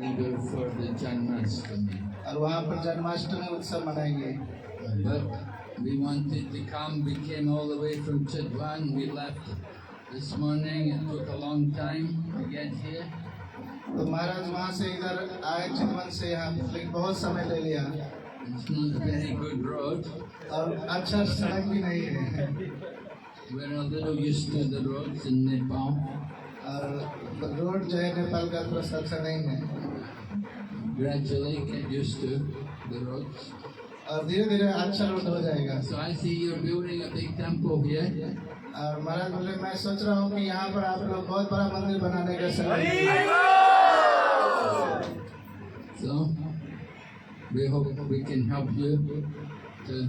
Either for the Janmashtami. और वहाँ पर जन्माष्टमी उत्सव मनाएंगे। But we wanted to come, we came all the way from Chitwan, we left this morning, it took a long time to get here. तो महाराज वहाँ से इधर आए चितवन से यहाँ, लेकिन बहुत समय ले लिया। It's not a very good road. और अच्छा सड़क भी नहीं है। We're a little used to the roads in Nepal. और रोड जो है नेपाल का थोड़ा अच्छा नहीं है। Gradually get used to the roads. और धीरे धीरे अच्छा रोड हो जाएगा। So I see you're building a big temple here. और महाराज बोले मैं सोच रहा हूँ कि यहाँ पर आप लोग बहुत बड़ा मंदिर बनाने का संकल्प। So we hope we can help you to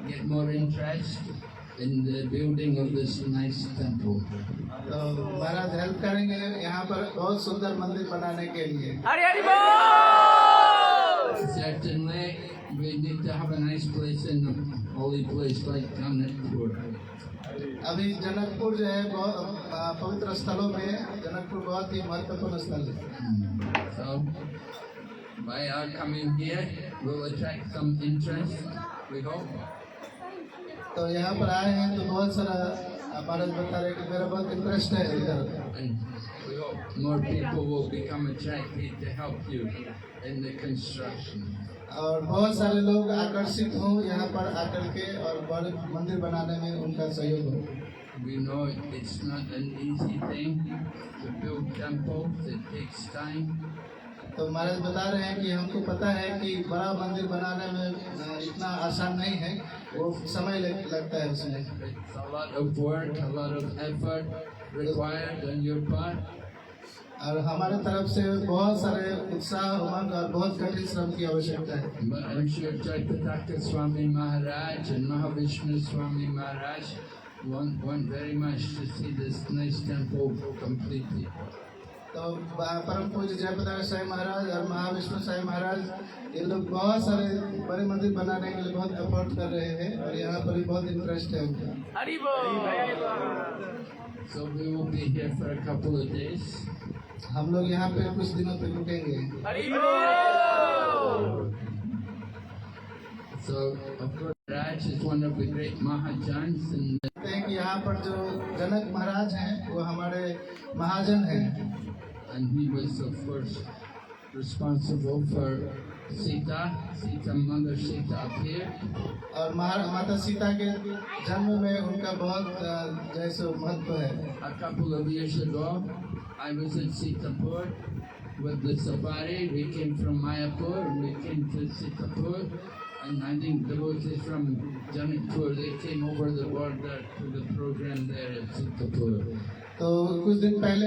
get more interest in the building of this nice temple. तो महाराज हेल्प करेंगे यहाँ पर बहुत सुंदर मंदिर बनाने के लिए। Certainly, we need to have a nice place in a holy place like Janakpur. अभी जनकपुर जो है बहुत पवित्र स्थलों में जनकपुर बहुत ही महत्वपूर्ण स्थल है। So, by our coming here, we'll attract some interest, we hope. तो यहाँ पर आए हैं तो बहुत सारा महाराज बता रहे कि मेरा बहुत इंटरेस्ट है इधर। And we hope more people will become attracted to help you in the construction. और बहुत सारे लोग आकर्षित हों यहाँ पर आकर के और बड़े मंदिर बनाने में उनका सहयोग हो। We know it's not an easy thing to build temples, it takes time. तो महाराज बता रहे हैं कि हमको पता है कि बड़ा मंदिर बनाने में इतना आसान नहीं है, वो समय लगता है उसमें। It's a lot of work, a lot of effort required on your part. और हमारे तरफ से बहुत सारे उत्साह उमंग और बहुत कठिन श्रम की आवश्यकता है। But I'm sure Jayapataka Swami Maharaj and Mahavishnu Swami Maharaj want very much to see this nice temple completed. तो परम पूज्य जयपताका साईं महाराज और महाविष्णु साईं महाराज ये लोग बहुत सारे बड़े मंदिर बनाने के लिए बहुत एफर्ट कर रहे हैं और यहाँ पर भी बहुत इंटरेस्ट है उनका। So we will be here for a couple of days. हम लोग यहाँ पे कुछ दिनों तक रुकेंगे। So of course Raj is one of the great Mahajans and कि यहाँ पर जो जनक महाराज हैं वो हमारे महाजन हैं। and he was of course responsible for Sita mother Sita appeared. और माता सीता के जन्म में उनका बहुत जैसे महत्व है। A couple of years ago, I was in Sitapur with the safari. We came from Mayapur and we came to Sitapur. And I think devotees from Janakpur, they came over the border to the program there at Sitapur. तो कुछ दिन पहले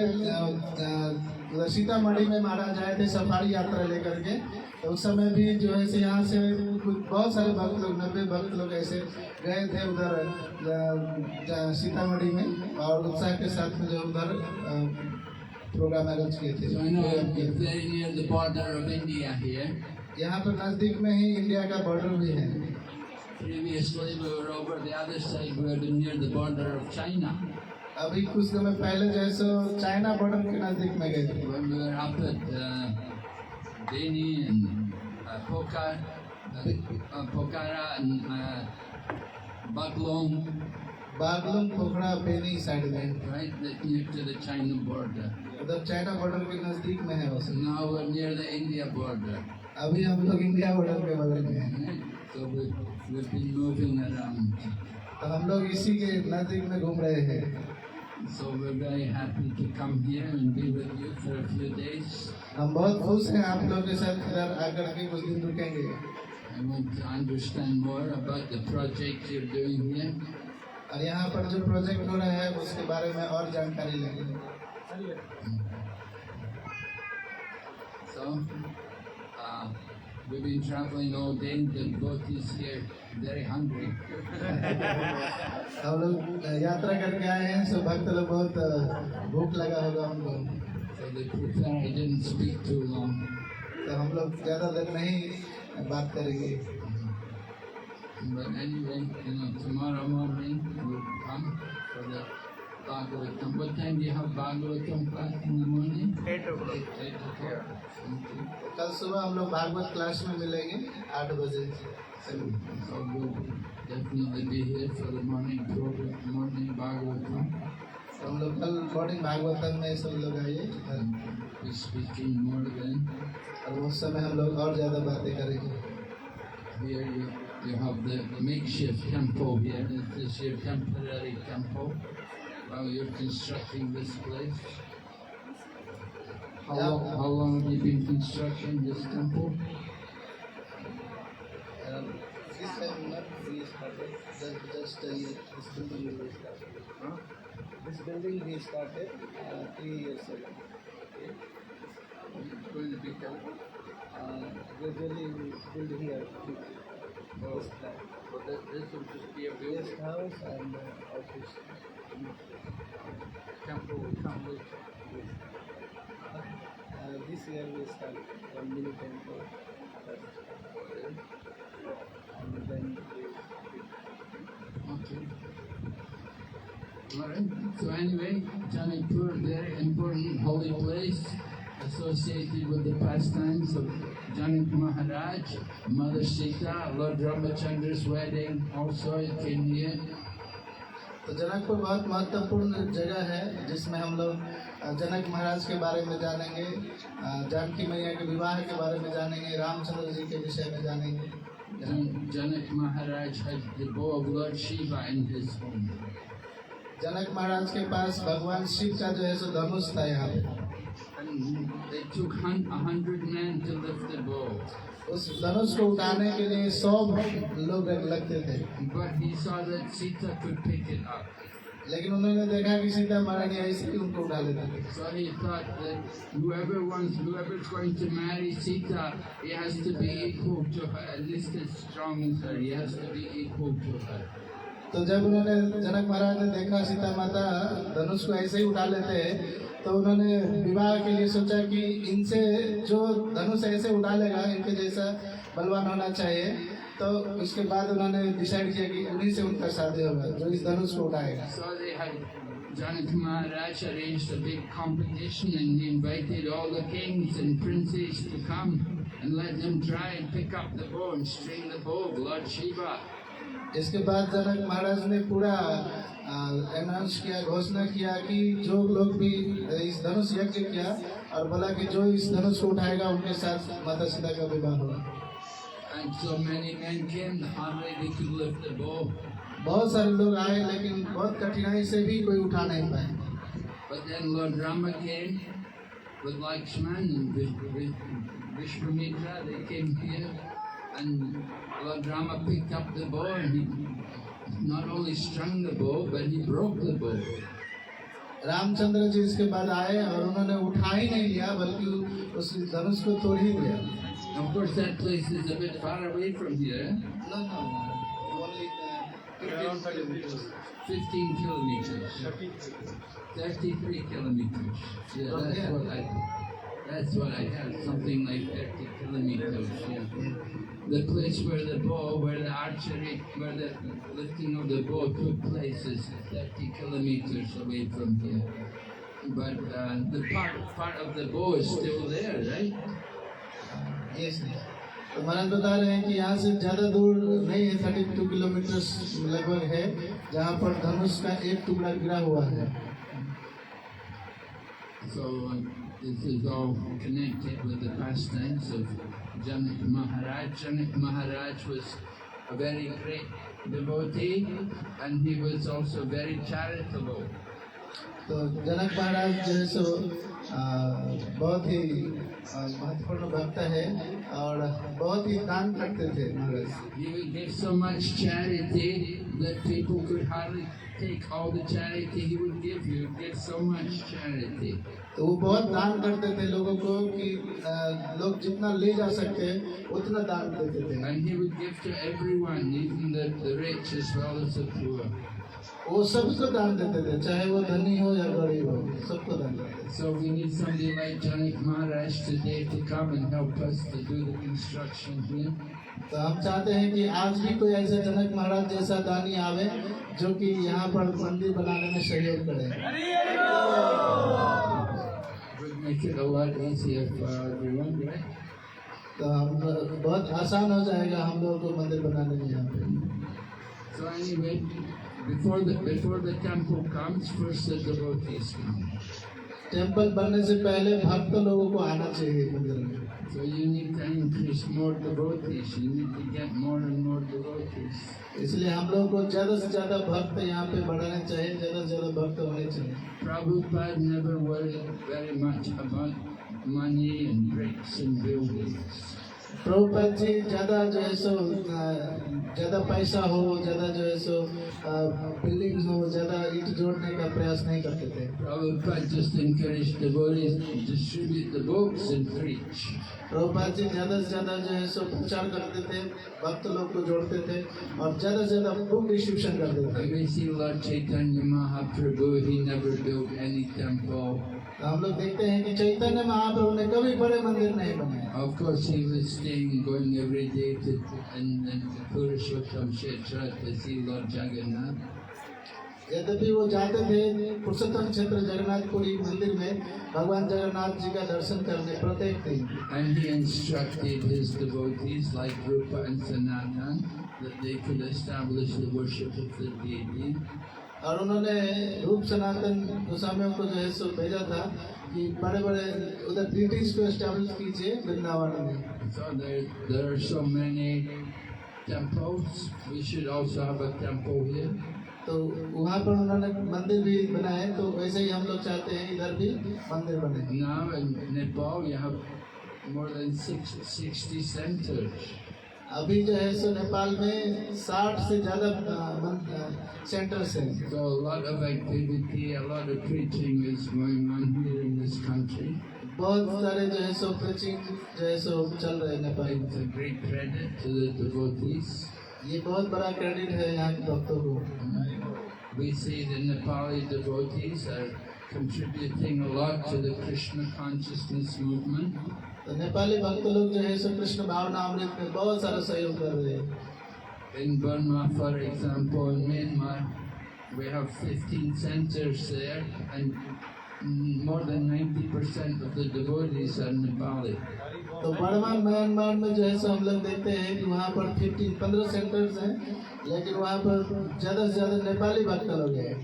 सीतामढ़ी में महाराज आए थे safari यात्रा लेकर के। तो उस समय भी जो है यहाँ से बहुत सारे भक्त लोग 90 भक्त लोग ऐसे गए थे उधर सीतामढ़ी में और उत्साह के साथ में जो उधर प्रोग्राम अरेंज किए थे। So I know you're very near the border of India here. यहाँ पर नजदीक में ही इंडिया का बॉर्डर भी है। Previously we were over the other side, we were near the border of China. अभी कुछ समय पहले जैसे चाइना बॉर्डर के नजदीक में गए थे। When we were up at Deni and Pokhara and Baglong, Pokhara Beni side में, right, that near to the China border. उधर चाइना बॉर्डर के नजदीक में है वो। So now we're near the India border. अभी हम लोग इंडिया बॉर्डर के बगल में हैं। Right? So we've been moving around. तो हम लोग इसी के नजदीक में घूम रहे हैं। So we're very happy to come here and be with you for a few days. हम बहुत खुश हैं आप लोगों के साथ इधर आकर के कुछ दिन रुकेंगे। I want to understand more about the project you're doing here. और यहाँ पर जो प्रोजेक्ट हो रहा है उसके बारे में और जानकारी लेंगे। So we've been traveling all day. The devotees here very hungry. हम लोग यात्रा करके आए हैं, सब भक्त लोग बहुत भूख लगा होगा उनको। So they prefer I didn't speak too long. तो हम लोग ज़्यादा देर नहीं बात करेंगे। But anyway, tomorrow morning we'll come for the Bhagavatam. What time do you have Bhagavatam class in the morning? 8 o'clock. 8 o'clock. Okay. कल सुबह हम लोग भागवत क्लास में मिलेंगे 8 बजे। So we'll definitely be here for the morning program, morning Bhagavatam. तो हम लोग कल मॉर्निंग भागवतम में सब लोग आइए We're speaking more then. और उस समय हम लोग और ज़्यादा बातें करेंगे। Here you have the makeshift temple here. This is your temporary temple while you're constructing this place. How long have you been constructing this temple? This time not we started, just this building we started. This building we started 3 years ago. Going to be temple? Gradually we build here. Oh, but this will just be a Guest building. house and office. Temple will come with. This year we start one mini temple and then Okay. Alright. So anyway, Janipur, very important holy place associated with the pastimes of Janak Maharaj, Mother Sita, Lord Ramachandra's wedding. Also it came here. तो जनकपुर बहुत महत्वपूर्ण जगह है जिसमें हम लोग जनक महाराज के बारे में जानेंगे, जानकी मैया के विवाह के बारे में जानेंगे, रामचंद्र जी के विषय में जानेंगे। Janak Maharaj had the bow of Lord Shiva in his home. जनक महाराज के पास भगवान शिव का जो है सो धनुष था यहाँ पे। And they took 100 men to lift the bow. उस धनुष को उठाने के लिए 100 लोग लगते थे, But he saw that Sita could pick it up. लेकिन उन्होंने देखा कि सीता महारानी ऐसे ही उनको उठा लेते थे। So he thought that whoever's going to marry Sita, he has to be equal to her, at least as strong as her. He has to be equal to her. तो जब उन्होंने जनक महाराज ने देखा सीता माता धनुष को ऐसे ही उठा लेते हैं, तो उन्होंने विवाह के लिए सोचा कि इनसे जो धनुष ऐसे उठा लेगा इनके जैसा बलवान होना चाहिए। तो उसके बाद उन्होंने डिसाइड किया कि उन्हीं से उनका शादी होगा जो इस धनुष को उठाएगा। So they had Janak Maharaj arranged a big competition and he invited all the kings and princes to come and let them try and pick up the bow and string the bow of Lord Shiva. इसके बाद जनक महाराज ने पूरा announce किया, घोषणा किया कि जो लोग भी इस धनुष यज्ञ किया और बोला कि जो इस धनुष को उठाएगा उनके साथ माता सीता का विवाह होगा। And so many men came, hardly they could lift the bow. बहुत सारे लोग आए लेकिन बहुत कठिनाई से भी कोई उठा नहीं पाए। But then Lord Rama came with Lakshman and Vishwamitra. They came here, and Lord Rama picked up the bow and he not only strung the bow, but he broke the bow. Ramchandra ji इसके बाद आए और उन्होंने उठा ही नहीं लिया बल्कि उस धनुष को तोड़ ही दिया। Of course, that place is a bit far away from here. No, only 15 kilometers. 33 kilometers. Yeah, that's what I heard. Something like 30 kilometers. Yeah. The place where the archery, where the lifting of the bow took place is 30 kilometers away from here. But the part of the bow is still there, right? Yes. तो महाराज बता रहे हैं कि यहाँ से ज़्यादा दूर नहीं है, 32 किलोमीटर लगभग है जहाँ पर धनुष का एक टुकड़ा गिरा हुआ है। So this is all connected with the pastimes of Janak Maharaj. Janak Maharaj was a very great devotee and he was also very charitable. तो जनक महाराज जो है सो बहुत ही महत्वपूर्ण भक्त है और बहुत ही दान करते थे महाराज। He would give so much charity that people could hardly take all the charity he would give. He would give so much charity. तो वो बहुत दान करते थे लोगों को कि लोग जितना ले जा सकते उतना दान देते थे। And he would give to everyone, even the rich as well as the poor. वो वो सबको दान देते थे, चाहे वो धनी हो या गरीब हो, सबको दान देते थे। So we need somebody like Janak Maharaj today to come and help us to do the construction here. तो हम चाहते हैं कि आज भी कोई ऐसे जनक महाराज जैसा दानी आवे जो कि यहाँ पर मंदिर बनाने में सहयोग करे। Would make it a lot easier for everyone, right? तो हम बहुत आसान हो जाएगा हम लोगों को मंदिर बनाने में यहाँ पे। So anyway, before the temple comes, first the devotees come. Temple बनने से पहले भक्त लोगों को आना चाहिए मंदिर में। So you need to increase more devotees. You need to get more and more devotees. इसलिए हम लोगों को ज़्यादा से ज़्यादा भक्त यहाँ पे बढ़ाने चाहिए, ज़्यादा से ज़्यादा भक्त होने चाहिए। Prabhupada never worried very much about money and bricks and buildings. Prabhupada ji ज़्यादा जो है सो ज़्यादा पैसा हो, ज़्यादा जो है सो बिल्डिंग्स हो, ज़्यादा ईंट जोड़ने का प्रयास नहीं करते थे। Prabhupada just encouraged devotees to distribute the books and preach. Prabhupada ji ज़्यादा से ज़्यादा जो है सो प्रचार करते थे, भक्त लोग को जोड़ते थे और ज़्यादा से ज़्यादा बुक डिस्ट्रीब्यूशन करते थे। And we see Lord Chaitanya Mahaprabhu, he never built any temple. हम लोग देखते हैं कि चैतन्य महाप्रभु ने कभी बड़े मंदिर नहीं बनाए। Of course, he was staying, going every day to in Purushottam Kshetra to see Lord Jagannath. यद्यपि वो जाते थे पुरुषोत्तम क्षेत्र जगन्नाथपुरी मंदिर में भगवान जगन्नाथ जी का दर्शन करने प्रत्येक दिन। And he instructed his devotees like Rupa and Sanatan that they could establish the worship of the deity. और उन्होंने रूप सनातन गोस्वामियों को जो है सो भेजा था कि बड़े बड़े उधर डिटीज को एस्टैब्लिश कीजिए वृंदावन में। So there are so many temples. We should also have a temple here. तो वहाँ पर उन्होंने मंदिर भी बनाए, तो वैसे ही हम लोग चाहते हैं इधर भी मंदिर बने। Now in Nepal, you have more than 60 centers. अभी जो है सो नेपाल में 60 से ज़्यादा सेंटर्स हैं। So a lot of activity, a lot of preaching is going on here in this country. बहुत सारे जो है सो प्रीचिंग जो है सो चल रहे हैं नेपाल It's a में। great credit to the devotees. ये बहुत बड़ा क्रेडिट है यहाँ के भक्तों को। We see the Nepali devotees are contributing a lot to the Krishna consciousness movement. तो नेपाली भक्त लोग जो है सो कृष्ण भावना अमृत में बहुत सारा सहयोग कर रहे हैं। In Burma, for example, in Myanmar, we have 15 centers there, and more than 90% of the devotees are Nepali. तो बर्मा म्यांमार में जो है सो हम लोग देखते हैं कि वहाँ पर 15 सेंटर्स हैं, लेकिन वहाँ पर ज़्यादा से ज़्यादा नेपाली भक्त लोग हैं।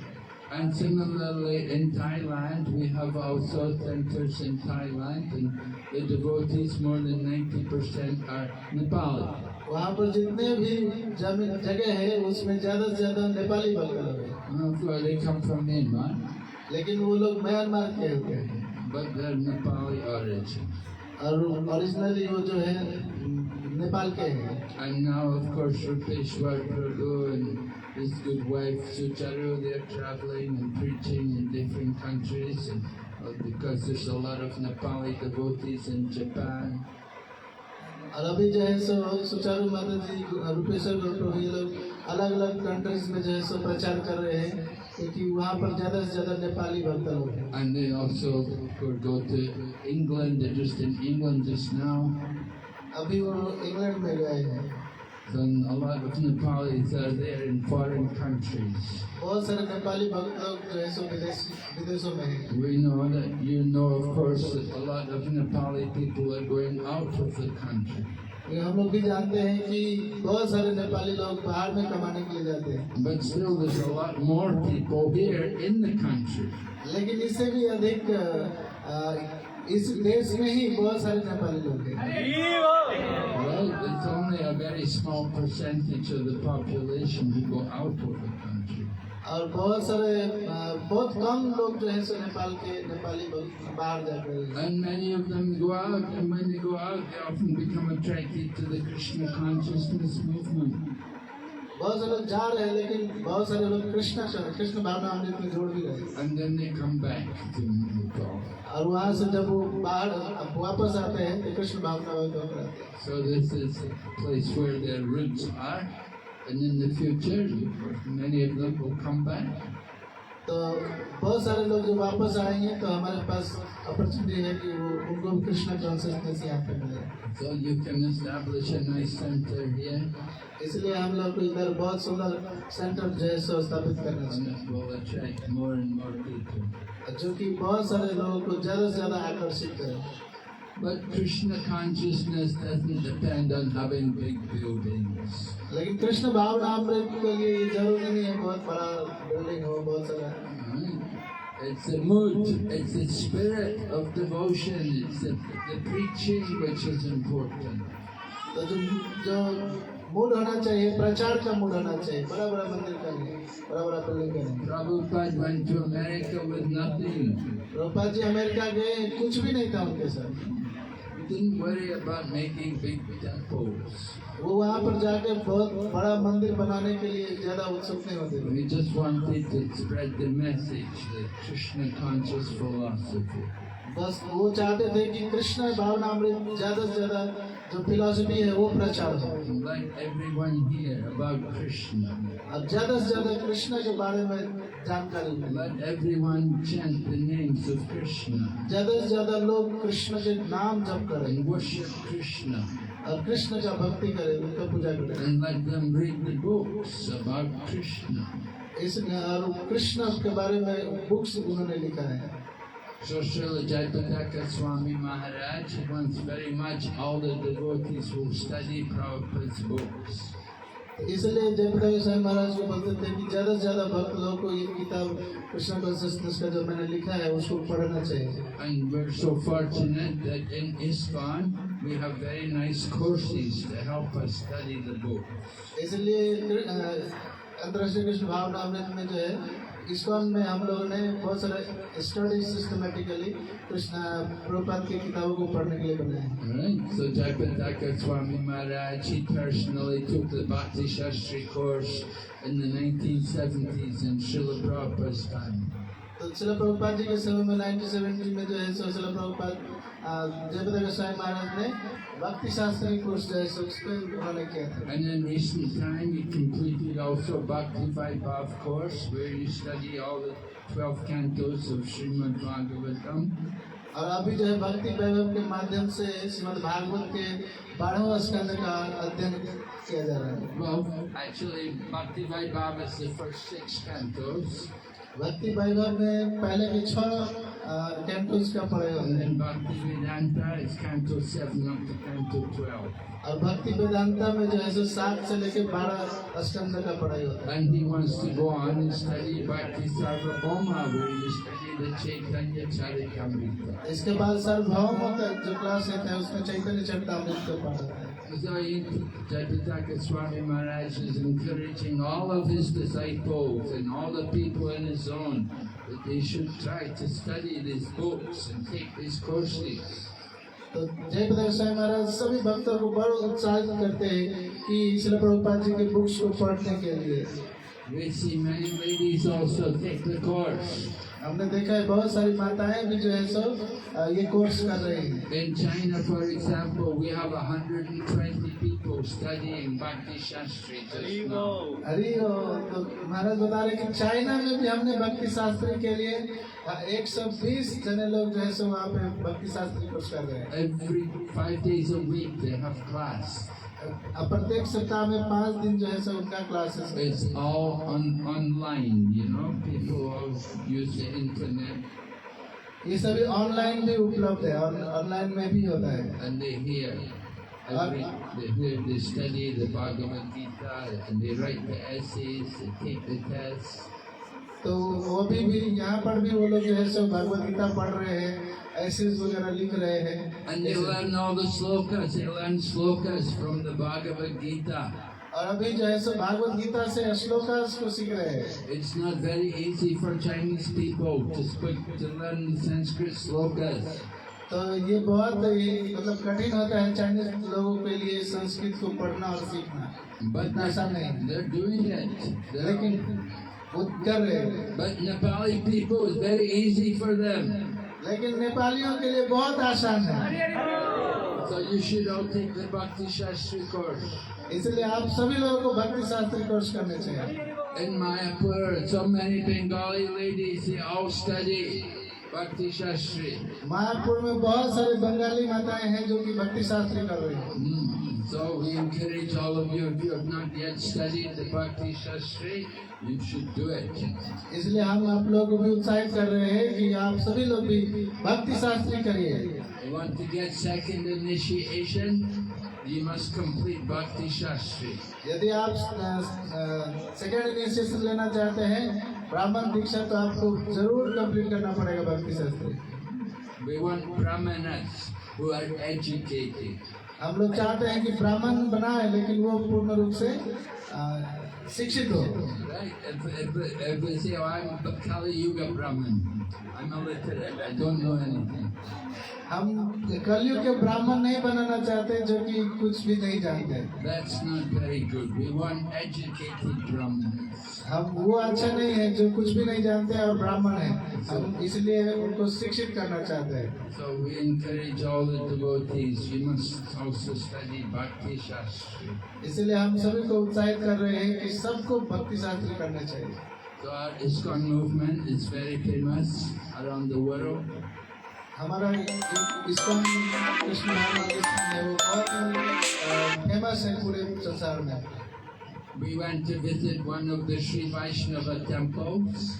And similarly in Thailand, we have also centers in Thailand, and the devotees, more than 90% are Nepali. वहाँ पर जितने भी जमीन जगह है उसमें ज़्यादा से ज़्यादा नेपाली भक्त लोग हैं। Of course, they come from Myanmar, लेकिन वो लोग म्यांमार के होते हैं but they're Nepali origin. और ओरिजिनली वो जो है नेपाल के हैं। And now, of course, Rupeshwar Prabhu and his good wife Sucharu, they're traveling and preaching in different countries, and because there's a lot of Nepali devotees in Japan. और अभी जो है सो सुचारू माता जी रूपेश्वर प्रभु ये लोग अलग अलग कंट्रीज में जो है सो प्रचार कर रहे हैं, क्योंकि वहाँ पर ज़्यादा से ज़्यादा नेपाली भक्त लोग हैं। And they also could go to England. They're just in England just now. अभी वो इंग्लैंड में गए हैं। Then a lot of Nepalis are there in foreign countries. बहुत सारे नेपाली भक्त लोग जो है सो विदेशों में हैं। We know that, you know, of course, that a lot of Nepali people are going out of the country. ये हम लोग भी जानते हैं कि बहुत सारे नेपाली लोग बाहर में कमाने के लिए जाते हैं, But still, there's a lot more people here in the country. लेकिन इससे भी अधिक इस देश में ही बहुत सारे नेपाली लोग हैं। Well, it's only a very small percentage of the population who go out of the country. और बहुत सारे बहुत कम लोग जो है सो नेपाली बाहर जाकर हैं। And many of them go out, and when they go out, they often become attracted to the Krishna consciousness movement. बहुत से लोग जा रहे हैं, लेकिन बहुत सारे लोग कृष्ण भावना अमृत में जोड़ भी रहे हैं। And then they come back to Nepal. और वहाँ से जब वो बाहर वापस आते हैं तो कृष्ण भावना में आते हैं। So this is a place where their roots are. And in the future, many of them will come back. तो बहुत सारे लोग जो वापस आएंगे तो हमारे पास अपॉर्चुनिटी है कि वो उनको भी कृष्ण कॉन्शियसनेस यहाँ पे मिले। So you can establish a nice center here. इसलिए हम लोग को इधर बहुत सुंदर सेंटर जो है सो स्थापित करना And चाहिए, it will attract more and more people. जो कि बहुत सारे लोगों को ज़्यादा से ज़्यादा आकर्षित करे। But Krishna consciousness doesn't depend on having big buildings. लेकिन कृष्ण भाव नाम के लिए ये जरूरी नहीं है बहुत बड़ा बिल्डिंग हो, बहुत सारा। It's the mood, it's the spirit of devotion, it's the preaching which is important. तो जो मूड होना चाहिए, प्रचार का मूड होना चाहिए, बड़ा बड़ा मंदिर का नहीं, बड़ा बड़ा बिल्डिंग का नहीं। Prabhupada went to America with nothing. Prabhupada ji America गए, कुछ भी नहीं था उनके साथ। He didn't worry about making big temples. वो वहाँ पर जाके बहुत बड़ा मंदिर बनाने के लिए ज्यादा उत्सुक नहीं होते थे। We just wanted to spread the message, the Krishna conscious philosophy. बस वो चाहते थे कि कृष्ण भावनामृत ज्यादा से ज्यादा जो फिलॉसफी है वो प्रचार हो। Let everyone hear about Krishna. अब ज्यादा से ज्यादा कृष्ण के बारे में जानकारी मिले। Let everyone chant the names of Krishna ज्यादा से ज्यादा लोग कृष्ण के नाम जप करें and worship Krishna. और कृष्ण का भक्ति करें, उनका पूजा करें। And let them read the books about Krishna. इसमें और कृष्ण के बारे में बुक्स उन्होंने लिखा है। So Srila Jayapataka Swami Maharaj wants very much all the devotees will study Prabhupada's books. इसलिए जयप्रकाश गोस्वामी महाराज को बोलते थे कि ज्यादा से ज्यादा भक्त लोगों को ये किताब कृष्ण कॉन्शियसनेस का जो मैंने लिखा है उसको पढ़ना चाहिए। And we're so fortunate that in ISKCON we have very nice courses to help us study the book. इसलिए अंतर्राष्ट्रीय कृष्ण भावनामृत में जो है इस्कॉन में हम लोगों ने बहुत सारे स्टडी सिस्टमेटिकली कृष्ण प्रभुपाद की किताबों को पढ़ने के लिए बनाए। Right? So Jayapataka Swami Maharaj, he personally took the Bhakti Shastri course in the 1970s in Srila Prabhupada's time. तो श्रील प्रभुपाद जी के समय में 1970 में जो है सो श्रील प्रभुपाद जयप्रकाश गोस्वामी महाराज ने भक्ति शास्त्री कोर्स जो है सो उस पर उन्होंने किया था। And in recent time he completed also Bhakti Vaibhav course where you study all the 12 cantos of Srimad Bhagavatam. और अभी जो है भक्ति वैभव के माध्यम से श्रीमद् भागवत के 12वें स्कंद का अध्ययन किया जा रहा है। Well, actually Bhakti Vaibhav is the first 6 cantos. भक्ति वैभव में पहले के 6 कैंटोस का पढ़े होते हैं। And Bhakti Vedanta is canto 7 up to canto 12. और भक्ति वेदांता में जो है सो 7 से लेकर 12 स्कंद का पढ़ाई होता है। And he wants to go on and study Bhakti Sarvabhauma where you study the Chaitanya Charitamrita. इसके बाद सार्वभौम का जो क्लास है उसमें चैतन्य चरितामृत को पढ़ा है। So Jayapataka Swami Maharaj is encouraging all of his disciples and all the people in his zone that they should try to study these books and take these courses. तो जयप्रकाश गोस्वामी महाराज सभी भक्तों को बड़ा उत्साहित करते हैं कि श्रील प्रभुपाद जी के बुक्स को पढ़ने के लिए। We see many ladies also take the course. हमने देखा है बहुत सारी माताएं भी जो है सो ये कोर्स कर रही हैं। In China, for example, we have 120 people studying Bhakti Shastri just now. अरे तो महाराज बता रहे कि चाइना में भी हमने भक्ति शास्त्री के लिए 120 जने लोग जो है सो वहाँ पे भक्ति शास्त्री कोर्स कर रहे हैं। Every 5 days a week they have class. प्रत्येक सप्ताह में 5 दिन जो है सो उनका क्लासेस है। It's all online, you know. People all use the internet ये सभी ऑनलाइन भी उपलब्ध है और ऑनलाइन में भी होता है। and they hear. They study the Bhagavad Gita and they write the essays, they take the tests. तो वो भी यहाँ पर भी वो लोग जो है सो भगवद गीता पढ़ रहे हैं, एसेज वगैरह लिख रहे हैं। And they learn all the slokas. They learn slokas from the Bhagavad Gita. और अभी जो है सो भागवत गीता से श्लोकास को सीख रहे हैं। It's not very easy for Chinese people to learn Sanskrit slokas. तो ये बहुत मतलब कठिन होता है चाइनीज लोगों के लिए संस्कृत को पढ़ना और सीखना, But आसान नहीं। they're doing it. लेकिन वो कर रहे हैं। But Nepali people is very easy for them. लेकिन नेपालियों के लिए बहुत आसान है। So you should all take the Bhakti Shastri course. इसलिए आप सभी लोगों को भक्ति शास्त्री कोर्स करने चाहिए। In Mayapur, so many Bengali ladies, they all study Bhakti Shastri. Mayapur में बहुत सारे बंगाली माताएं हैं जो कि भक्ति शास्त्री कर रही हैं। So we encourage all of you, if you have not yet studied the Bhakti Shastri, you should do it. इसलिए हम आप लोगों को भी उत्साहित कर रहे हैं कि आप सभी लोग भी भक्ति शास्त्री करिए। You want to get second initiation, you must complete Bhakti Shastri. यदि आप सेकेंड इनिशिएशन लेना चाहते हैं ब्राह्मण दीक्षा तो आपको जरूर कंप्लीट करना पड़ेगा भक्ति Shastri. We want brahmanas who are educated. हम लोग चाहते हैं कि ब्राह्मण बनाए लेकिन वो पूर्ण रूप से शिक्षित हो। Right? If they say, oh, I'm Kali Yuga Brahman, I'm illiterate, I don't know anything. हम कलयुग के ब्राह्मण नहीं बनाना चाहते जो कि कुछ भी नहीं जानते। That's not very good. We want educated Brahmins. हम वो अच्छा नहीं है जो कुछ भी नहीं जानते और ब्राह्मण है, हम इसलिए उनको शिक्षित करना चाहते हैं। So we encourage all the devotees, you must also study Bhakti Shastri. इसलिए हम सभी को उत्साहित कर रहे हैं कि सबको भक्ति शास्त्र करना चाहिए। So our ISKCON movement is very famous around the world. हमारा ISKCON कृष्ण महामंदिर है वो बहुत फेमस है पूरे संसार में। We went to visit one of the Sri Vaishnava temples.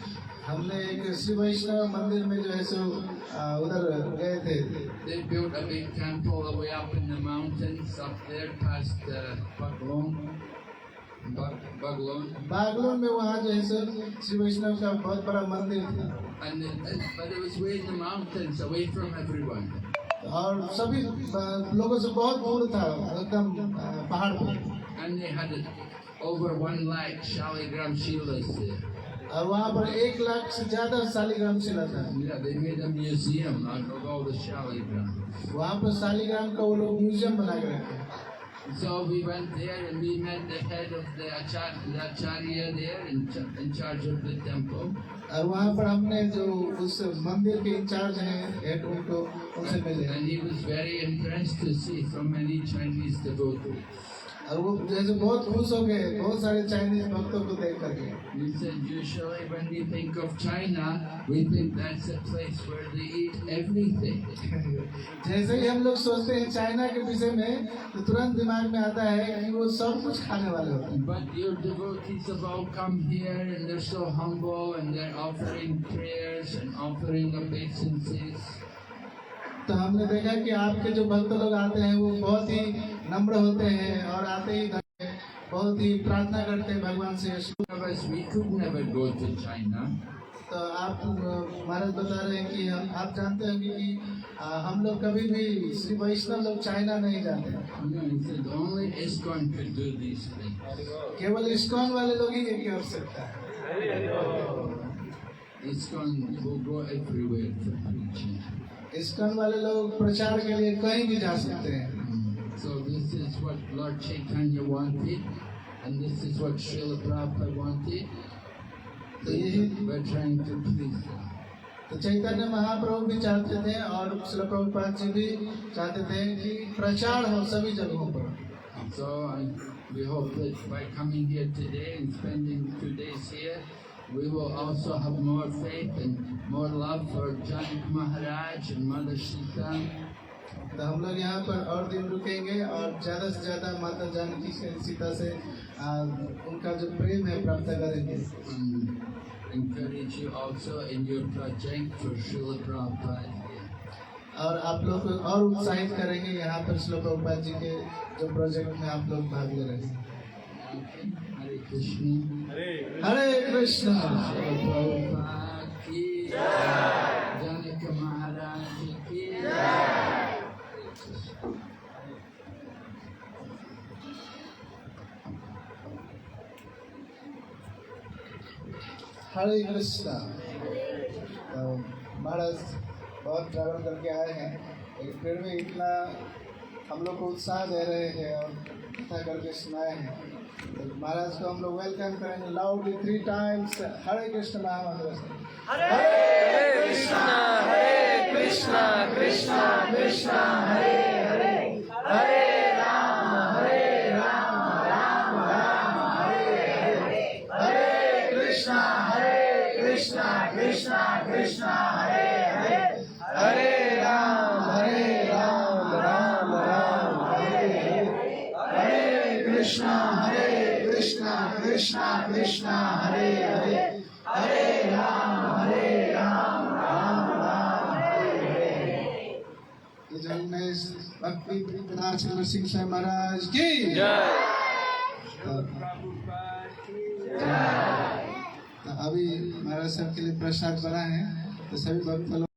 हमने एक श्री वैष्णव मंदिर में जो है सो उधर गए थे। They built a big temple way up in the mountains up there past Baglon. बागलोन में वहाँ जो है सो श्री वैष्णव का बहुत बड़ा मंदिर था। But it was way in the mountains, away from everyone. और सभी लोगों से बहुत दूर था, एकदम पहाड़ पे। And they had over 1 lakh Shaligram Shilas there. और वहाँ पर 1 लाख से ज्यादा शालिग्राम शिला था। Yeah, they made a museum out of all the Shaligrams. वहाँ पर शालिग्राम का वो लोग म्यूजियम बना के रखे। So we went there and we met the head of the Acharya there in charge of the temple. और वहाँ पर हमने जो उस मंदिर के इंचार्ज हैं हेड उनको उनसे मिले। And he was very impressed to see so many Chinese devotees. और वो जैसे बहुत खुश हो गए बहुत सारे चाइनीज भक्तों को देख करके। He said usually when we think of China, we think that's a place where they eat everything. जैसे ही हम लोग सोचते हैं चाइना के विषय में तो तुरंत दिमाग में आता है कि वो सब कुछ खाने वाले होते हैं। But your devotees have all come here and they're so humble and they're offering prayers and offering obeisances. तो हमने देखा कि आपके जो भक्त लोग आते हैं वो बहुत ही नम्र होते हैं और आते ही बहुत ही प्रार्थना करते हैं भगवान से। We could never go to China. तो आप महाराज बता रहे हैं कि आप जानते होंगे कि हम लोग कभी भी श्री वैष्णव लोग चाइना नहीं जाते। He said only ISKCON could do these things. केवल ISKCON वाले लोग ही ये कर सकता है। ISKCON will go everywhere for preaching. ISKCON वाले लोग प्रचार के लिए कहीं भी जा सकते हैं। So this is what Lord Chaitanya wanted, and this is what Srila Prabhupada wanted. तो यही We're trying to please them. तो चैतन्य महाप्रभु भी चाहते थे और श्रील प्रभुपाद जी भी चाहते थे कि प्रचार हो सभी जगहों पर। So we hope that by coming here today and spending 2 days here, we will also have more faith and more love for Janak Maharaj and Mother Sita. तो हम लोग यहाँ पर और दिन रुकेंगे और ज़्यादा से ज़्यादा माता जानकी से सीता से उनका जो प्रेम है प्राप्त करेंगे। Encourage you also in your project for Srila Prabhupada. और आप लोग को और उत्साहित करेंगे यहाँ पर श्रील प्रभुपाद जी के जो प्रोजेक्ट में आप लोग भाग ले रहे हैं। Hare Krishna. हरे Krishna. Prabhupada ki jai. Janaka Maharaj ki jai. हरे कृष्ण। तो महाराज बहुत ट्रैवल करके आए हैं लेकिन फिर भी इतना हम लोग को उत्साह दे रहे हैं और कथा करके सुनाए हैं। तो महाराज को हम लोग वेलकम करेंगे लाउडली 3 टाइम्स। हरे कृष्ण महामंत्र से। हरे कृष्णा कृष्णा कृष्णा हरे हरे कृष्णा कृष्णा कृष्णा हरे हरे हरे राम राम राम हरे हरे। तो जब मैं भक्ति विनाश नरसिंह साहब महाराज की तो अभी महाराज साहब के लिए प्रसाद बना है, तो सभी भक्त लोग